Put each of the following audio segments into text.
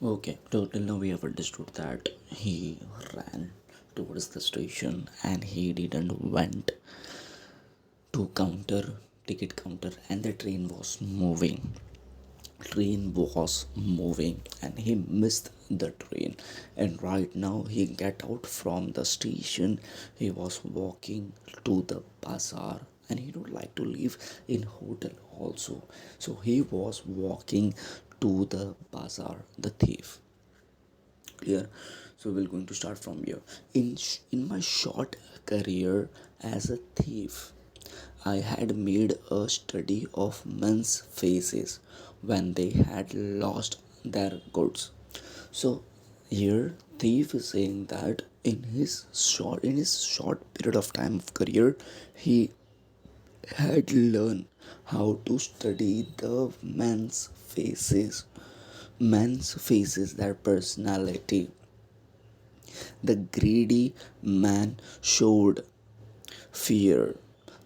Okay, so till now we have understood that he ran towards the station and he didn't went to counter ticket counter, and the train was moving and he missed the train. And right now he get out from the station. He was walking to the bazaar and he don't like to live in hotel also, so he was walking to the bazaar, the thief. Clear? So we're going to start from here. In my short career as a thief, I had made a study of men's faces when they had lost their goods. So here thief is saying that in his short period of time of career, he had learned how to study the men's faces, their personality. The greedy man showed fear,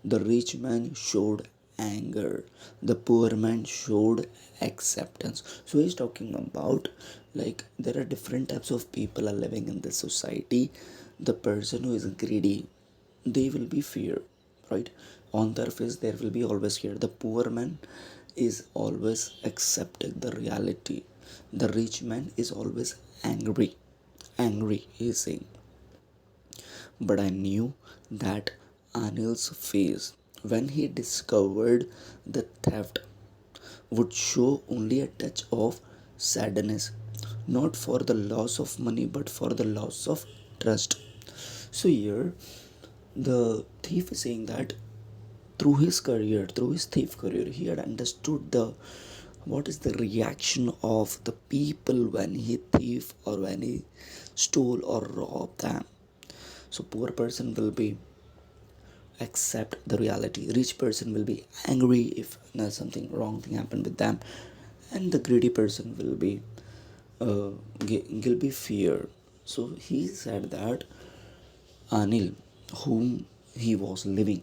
the rich man showed anger, the poor man showed acceptance. So he's talking about, like, there are different types of people are living in this society. The person who is greedy, they will be fear, right? On their face there will be always fear. The poor man is always accepting the reality. The rich man is always angry, he is saying. But I knew that Anil's face when he discovered the theft would show only a touch of sadness, not for the loss of money but for the loss of trust. So here the thief is saying that through his thief career, he had understood the what is the reaction of the people when he thief or when he stole or rob them. So poor person will be accept the reality, rich person will be angry if something wrong thing happened with them, and the greedy person will be uh, will be fear. So he said that Anil, whom he was living,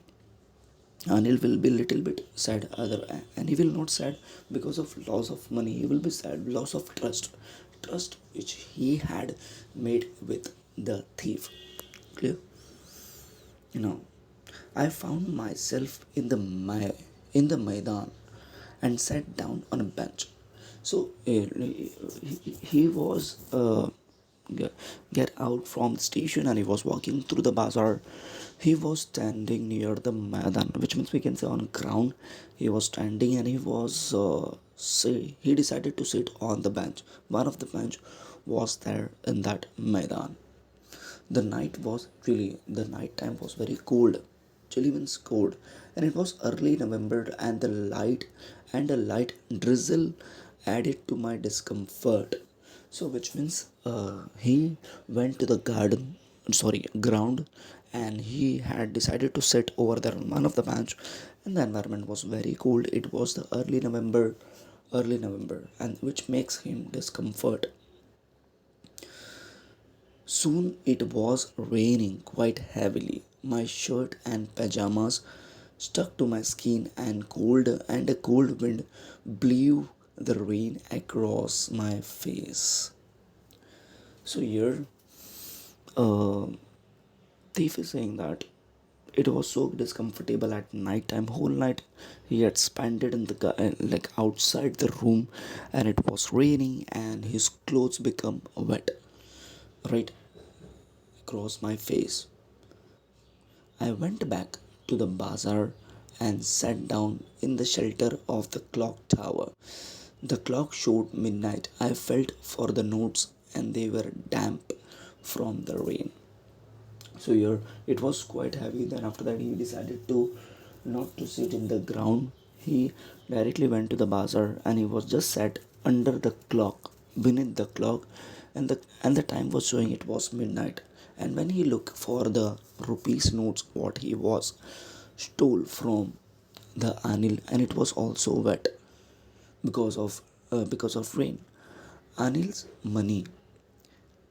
Anil will be little bit sad other, and he will not sad because of loss of money, he will be sad loss of trust which he had made with the thief. Clear? You know, I found myself in the Maidan and sat down on a bench. So he was get out from the station and he was walking through the bazaar. He was standing near the Maidan, which means we can say on ground. He was standing and he was say he decided to sit on the bench. One of the bench was there in that Maidan. The night time was very cold. Chilly means cold, and it was early November, and a light drizzle added to my discomfort. So which means he went to the ground, and he had decided to sit over there on one of the bench, and the environment was very cold. It was the early November, and which makes him discomfort. Soon it was raining quite heavily. My shirt and pajamas stuck to my skin, and a cold wind blew the rain across my face. So here, uh, thief is saying that it was so discomfortable at night time. Whole night he had spent it in the like outside the room, and it was raining, and his clothes become wet right across my face. I went back to the bazaar and sat down in the shelter of the clock tower. The clock showed midnight. I felt for the notes and they were damp from the rain. So here it was quite heavy. Then after that he decided to not to sit in the ground. He directly went to the bazaar and he was just sat under the clock, beneath the clock, and the time was showing it was midnight. And when he looked for the rupees notes, what he was stole from the Anil, and it was also wet because of rain. Anil's money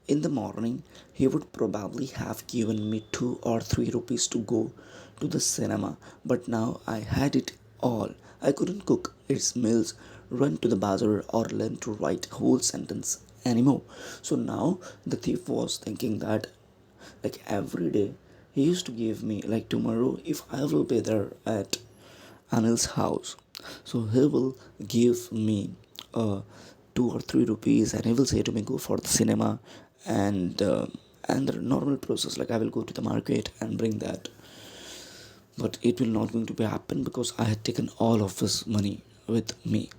in the morning, he would probably have given me 2 or 3 rupees to go to the cinema, but now I had it all. I couldn't cook its meals, run to the bazaar, or learn to write whole sentence anymore. So now the thief was thinking that, like, every day he used to give me, like, tomorrow if I will be there at Anil's house, so he will give me uh 2 or 3 rupees, and he will say to me, go for the cinema, and the normal process, like I will go to the market and bring that. But it will not going to be happen because I had taken all of his money with me.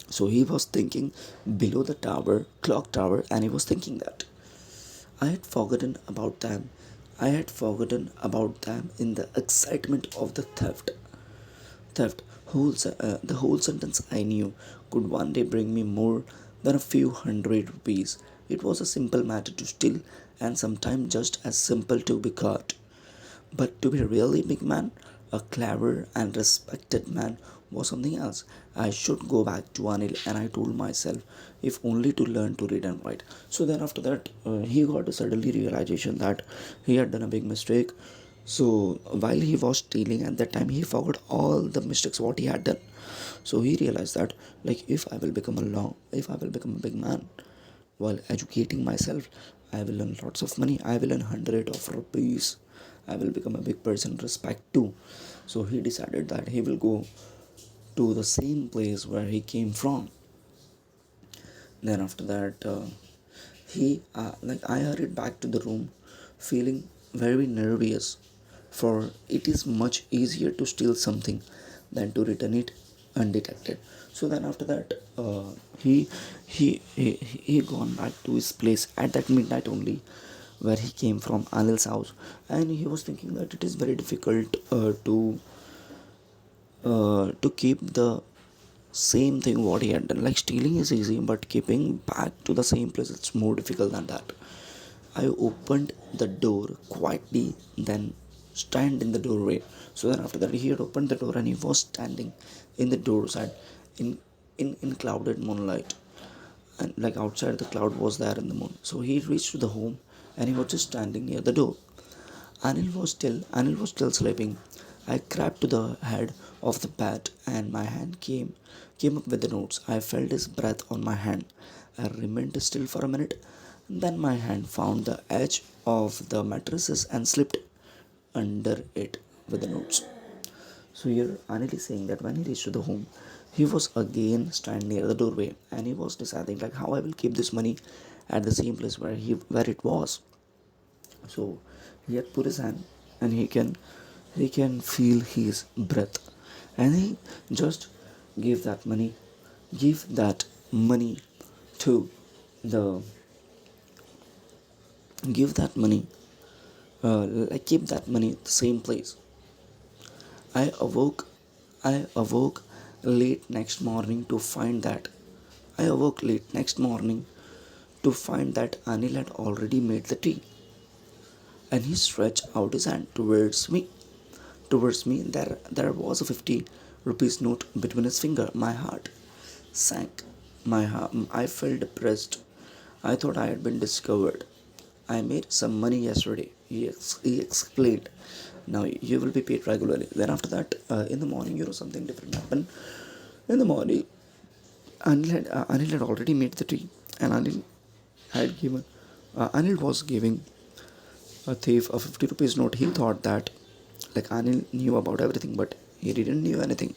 So he was thinking below the tower, clock tower, and he was thinking that I had forgotten about them. I had forgotten about them in the excitement of the theft. The whole sentence I knew could one day bring me more than a few hundred rupees. It was a simple matter to steal, and sometimes just as simple to be caught. But to be a really big man, a clever and respected man, was something else. I should go back to Anil, and I told myself, if only to learn to read and write. So then after that, he got a suddenly realization that he had done a big mistake. So while he was stealing at that time, he forgot all the mistakes what he had done. So he realized that, like, if I will become a big man, while educating myself, I will earn lots of money. I will earn hundred of rupees. I will become a big person, respect too. So he decided that he will go to the same place where he came from. Then after that, he like I hurried back to the room, feeling very nervous, for it is much easier to steal something than to return it undetected. So then after that, he gone back to his place at that midnight only, where he came from, Anil's house, and he was thinking that it is very difficult to keep the same thing what he had done. Like, stealing is easy, but keeping back to the same place, it's more difficult than that. I opened the door quietly, then stand in the doorway. So then after that, he had opened the door and he was standing in the door side, in in clouded moonlight, and like outside the cloud was there in the moon. So he reached to the home, and he was just standing near the door. Anil was still sleeping. I crept to the head of the bed, and my hand came up with the notes. I felt his breath on my hand. I remained still for a minute. Then my hand found the edge of the mattresses and slipped under it with the notes. So here Anil is saying that when he reached the home, he was again standing near the doorway, and he was deciding like how I will keep this money at the same place where it was. So he had put his hand, and he can feel his breath, and he just gave that money give that money to the give that money like keep that money at the same place. I awoke i awoke late next morning to find that I awoke late next morning to find that Anil had already made the tea, and he stretched out his hand towards me. There was a 50 rupees note between his finger. My heart sank. I felt depressed. I thought I had been discovered. I made some money yesterday, he explained. Now you will be paid regularly. Then after that, in the morning, something different happened. In the morning, Anil had already made the tea, and Anil was giving a thief a 50 rupees note. He thought that, like, Anil knew about everything, but he didn't knew anything.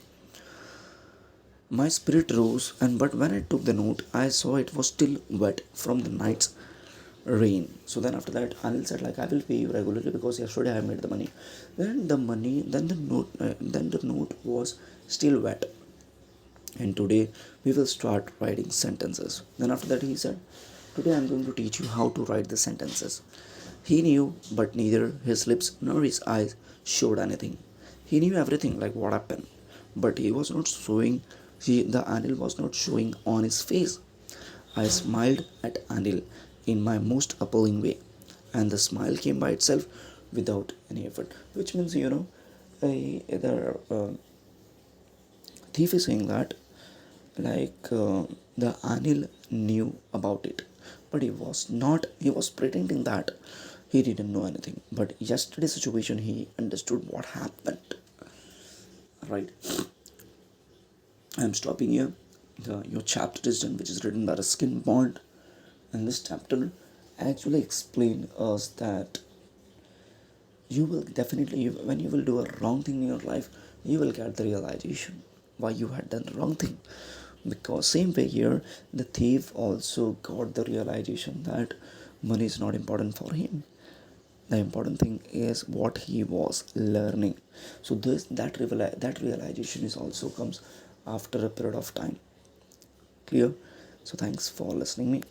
My spirit rose, and but when I took the note, I saw it was still wet from the night's rain. So then after that, Anil said, like, I will pay you regularly because yesterday I made the money. Then the note was still wet, and today we will start writing sentences. Then after that, he said, today I'm going to teach you how to write the sentences. He knew, but neither his lips nor his eyes showed anything. He knew everything, like what happened, but he was not showing. The Anil was not showing on his face. I smiled at Anil in my most appalling way, and the smile came by itself without any effort. Which means, the thief is saying that, like, the Anil knew about it, but he was pretending that he didn't know anything. But yesterday's situation, he understood what happened. Right? I'm stopping here. Your chapter is done, which is written by Ruskin Bond. And this chapter actually explain us that you will definitely, when you will do a wrong thing in your life, you will get the realization why you had done the wrong thing. Because same way here, the thief also got the realization that money is not important for him. The important thing is what he was learning. So this that realization is also comes after a period of time. Clear? So thanks for listening me.